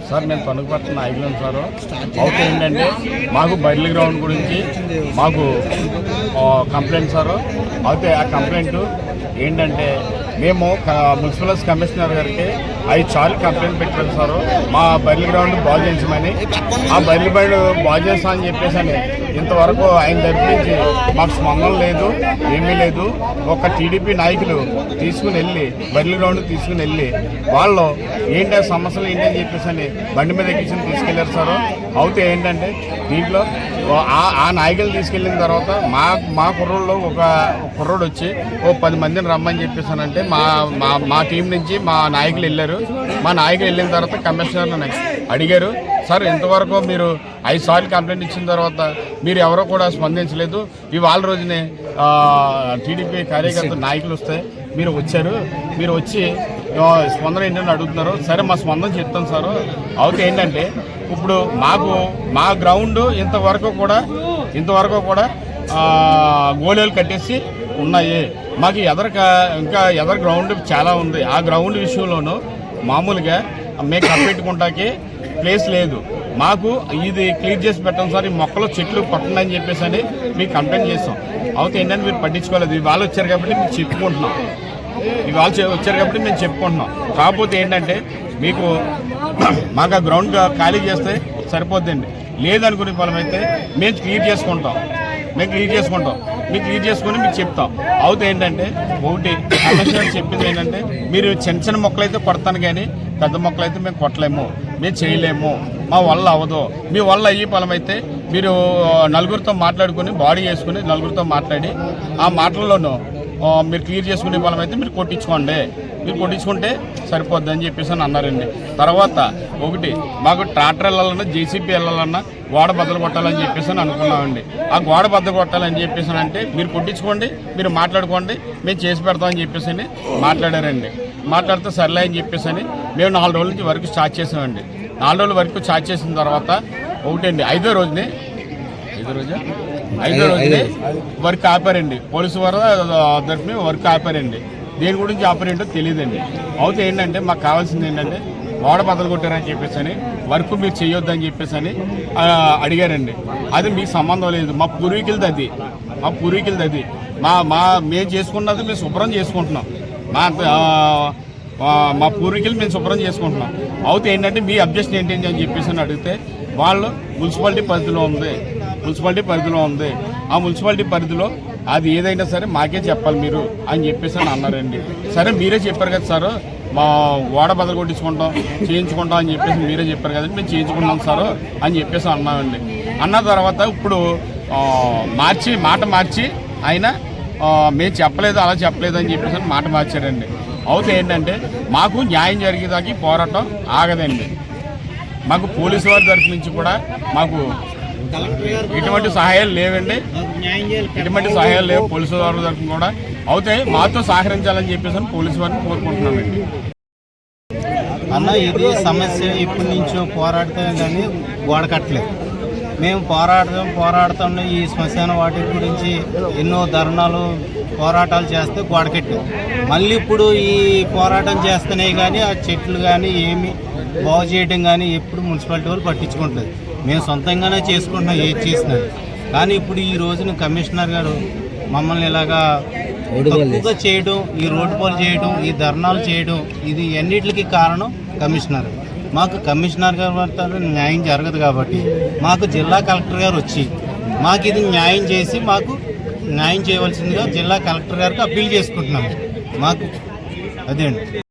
Sir నేను పనుకుపడుతున్న ఐగ్లం sir అవుతే ఏంటంటే మాకు బర్లీ గ్రౌండ్ గురించి మాకు కంప్లైంట్ సారు అయితే ఆ కంప్లైంట్ ఏంటంటే మేము మున్సిపల్ కమిషనర్ గారికి 5 సార్లు కంప్లైంట్ పెట్టారు సార్ మా బర్లీ గ్రౌండ్ బాగు చేయించమని ఆ బర్లీ బయలు బాగు చేస్తామని చెప్పేసి అని ఇంతవరకు ఆయన తరఫునుంచి మాకు స్పందన లేదు ఏమీ లేదు. ఒక టీడీపీ నాయకులు తీసుకుని వెళ్ళి బర్లీ గ్రౌండ్ తీసుకుని వెళ్ళి వాళ్ళు ఏంటి సమస్యలు ఏంటని చెప్పేసి అని బండి మీద ఎక్కించి తీసుకెళ్లారు సార్. అయితే ఏంటంటే దీంట్లో ఆ నాయకులు తీసుకెళ్ళిన తర్వాత మా కుర్రోళ్ళు ఒక కుర్రోడు వచ్చి 10 మందిని రమ్మని చెప్పేసానంటే మా టీం నుంచి మా నాయకులు వెళ్ళారు. మా నాయకులు వెళ్ళిన తర్వాత కమిషనర్ని అడిగారు, సార్ ఇంతవరకు మీరు 5 సార్లు కంప్లైంట్ ఇచ్చిన తర్వాత మీరు ఎవరో కూడా స్పందించలేదు. ఇవాళ రోజునే టీడీపీ కార్యకర్త నాయకులు వస్తే మీరు వచ్చారు, మీరు వచ్చి స్పందన ఏంటని అడుగుతున్నారు. సరే మా స్పందన చెప్తాను సార్. అయితే ఏంటంటే ఇప్పుడు మా గ్రౌండ్ ఇంతవరకు కూడా గోళీలు కట్టేసి ఉన్నాయి. మాకు ఇంకా ఎదర్ గ్రౌండ్ చాలా ఉంది. ఆ గ్రౌండ్ విషయంలోనూ మామూలుగా మేము కప్పెట్టుకుంటాకి ప్లేస్ లేదు. మాకు ఇది క్లియర్ చేసి పెట్టాం సార్, ఈ మొక్కలు చెట్లు పట్టండి అని చెప్పేసి అని మీకు కంప్లైంట్ చేస్తాం. అయితే ఏంటంటే మీరు పట్టించుకోలేదు. ఇవాళ వచ్చారు కాబట్టి మేము చెప్పుకుంటున్నాం. కాకపోతే ఏంటంటే మాకు ఆ గ్రౌండ్ ఖాళీ చేస్తే సరిపోద్దండి. లేదనుకునే ఫలం అయితే మేము క్లియర్ చేసుకుంటాం. మీకు క్లియర్ చేసుకొని మీకు చెప్తాం. అయితే ఏంటంటే ఒకటి కమిషనర్ చెప్పింది ఏంటంటే మీరు చిన్న మొక్కలు అయితే కొడతాను కానీ పెద్ద మొక్కలు అయితే మేము కొట్టలేము, మేము చేయలేము, మా వల్ల అవ్వదు. మీ వల్ల అయ్యే ఫలం అయితే మీరు నలుగురితో మాట్లాడుకుని బాడీ చేసుకుని నలుగురితో మాట్లాడి ఆ మాటల్లోనూ మీరు క్లియర్ చేసుకునే ఫలం అయితే మీరు కొట్టించుకుంటే సరిపోద్ది అని చెప్పేసి అని అన్నారండి. తర్వాత ఒకటి మాకు ట్రాక్టర్ వెళ్ళాలన్నా జేసీబీ వెళ్ళాలన్నా గోడ బద్దలు కొట్టాలని చెప్పేసి అని అనుకున్నామండి. ఆ గోడ బద్దలు కొట్టాలని చెప్పేసి అంటే మీరు కొట్టించుకోండి, మీరు మాట్లాడుకోండి, మేము చేసి పెడతామని చెప్పేసి అని మాట్లాడారండి. మాట్లాడితే సర్లే అని చెప్పేసి అని మేము 4 రోజుల నుంచి వర్క్ స్టార్ట్ చేసామండి. 4 రోజుల వరకు స్టార్ట్ చేసిన తర్వాత ఒకటండి ఐదో రోజునే వర్క్ ఆపారండి. పోలీసు వారు తరఫున వర్క్ ఆపారండి. దేని గురించి ఆపరేంటో తెలియదండి. అయితే ఏంటంటే మాకు కావాల్సింది ఏంటంటే గోడ బద్దలు కొట్టారని చెప్పేసి అని వర్క్ మీరు చేయొద్దని చెప్పేసి అని అడిగారండి. అది మీకు సంబంధం లేదు. మా పూర్వీకులది అది మేము చేసుకున్నది మేము శుభ్రం చేసుకుంటున్నాం. మా పూర్వీకులు మేము శుభ్రం చేసుకుంటున్నాం. అయితే ఏంటంటే మీ అబ్జెక్షన్ ఏంటి అని చెప్పేసి అని అడిగితే వాళ్ళు మున్సిపాలిటీ పరిధిలో ఉంది. ఆ మున్సిపాలిటీ పరిధిలో అది ఏదైనా సరే మాకే చెప్పాలి మీరు అని చెప్పేసి అని అన్నారండి. సరే మీరే చెప్పారు కదా సార్, మా గోడ బద్దలు కొట్టించుకుంటాం చేయించుకుంటాం అని చెప్పేసి మీరే చెప్పారు కదండి, మేము చేయించుకుంటాం సార్ అని చెప్పేసి అన్నామండి. అన్న తర్వాత ఇప్పుడు మాట మార్చి ఆయన మేము చెప్పలేదు అలా చెప్పలేదు అని చెప్పేసి మాట మార్చారండి. అయితే ఏంటంటే మాకు న్యాయం జరిగేదానికి పోరాటం ఆగదండి. మాకు పోలీసు వారి తరఫు నుంచి కూడా మాకు ఎటువంటి సహాయాలు లేవండి, పోలీసు వారి తరఫున కూడా. అయితే మాతో సహకరించాలని చెప్పేసి పోలీసు వారిని కోరుకుంటున్నామండి. అన్న ఇది సమస్య ఇప్పటి నుంచో పోరాడితే కానీ గోడ కట్టలేదు. మేము పోరాడుతున్న ఈ శ్మశాన వాటి గురించి ఎన్నో ధర్నాలు పోరాటాలు చేస్తే గోడకెట్టాం. మళ్ళీ ఇప్పుడు ఈ పోరాటం చేస్తేనే కానీ ఆ చెట్లు కానీ ఏమి బాగు చేయడం కానీ ఎప్పుడు మున్సిపాలిటీ వాళ్ళు పట్టించుకుంటుంది. మేము సొంతంగానే చేసుకుంటున్నాం ఏది చేసినా. కానీ ఇప్పుడు ఈ రోజున కమిషనర్ గారు మమ్మల్ని ఇలాగా తక్కువగా చేయడం, ఈ రోడ్డు పోలు చేయడం, ఈ ధర్నాలు చేయడం, ఇది అన్నిటికీ కారణం కమిషనర్. మాకు కమిషనర్ గారు వల్ల న్యాయం జరగదు కాబట్టి మాకు జిల్లా కలెక్టర్ గారు వచ్చి మాకు ఇది న్యాయం చేసి మాకు న్యాయం చేయవలసిందిగా జిల్లా కలెక్టర్ గారికి అప్పీల్ చేసుకుంటున్నాము. మాకు అదే అండి.